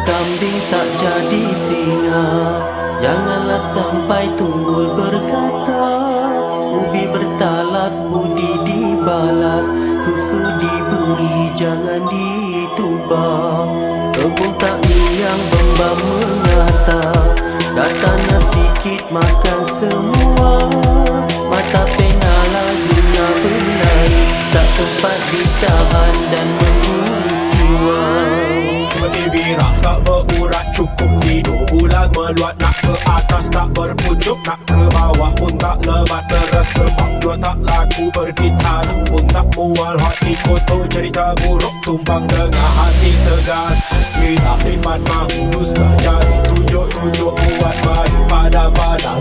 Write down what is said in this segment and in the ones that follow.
kambing tak jadi singa. Janganlah sampai tunggul berkata, ubi bertalas budi dibalas, susu diberi jangan ditumpah. Kebun tak yang bembam mengata, katanya sikit makan semua. Mata pena lajunya berlari, tak sempat ditahan dan mengurus jiwa. Seperti birah tak berurat, cukup tidur bulan meluat. Nak ke atas tak berpucuk, nak ke bawah pun tak lebat. Beras kebab jua tak laku, pergi tanah pun tak mual. Hati kotor cerita buruk, tumpang dengan hati segar. Kita lipat mahu dusta, jari tunjuk-tunjuk buat baik. Pada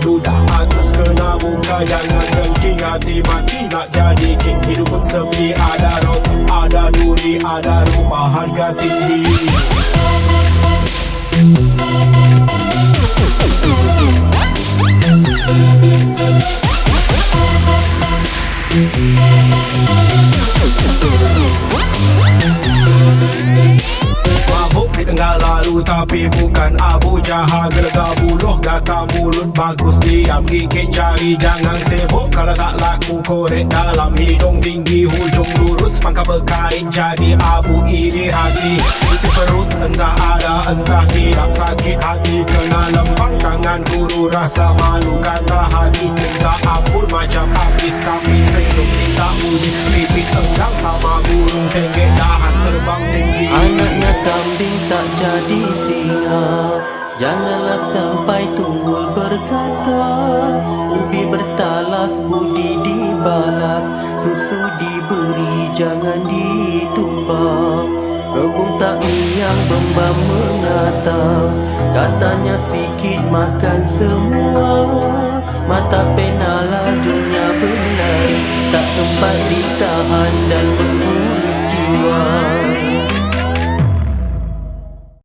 ludah atas kena muka, jangan dengking hati mati. Nak jadi king, hidup pun sepi. Ada rotan, ada duri, ada rumah harga tinggi. Mabuk di tengah lalu tapi bukan abu jahat. Gelegah buluh gata mulut bagus diam, gigit jari jangan sibuk. Kalau tak laku korek dalam hidung tinggi, hujung lurus pangkal berkait jadi abu iri hati. Isi perut entah ada entah tidak, sakit hati kena lempang tangan guru. Rasa malu kata hati minta ampun macam habis kambing senyum minta uji. Pipit enggang sama burung tenggek dahan terbang tinggi. Anaknya kambing tak jadi singa, janganlah sampai tunggul berkata, ubi bertalas budi dibalas, susu diberi jangan ditumpah. Kebun tak yang bembam mengata, katanya sikit makan semua. Mata pena lajunya berlari, tak sempat ditahan dan mengurus jiwa.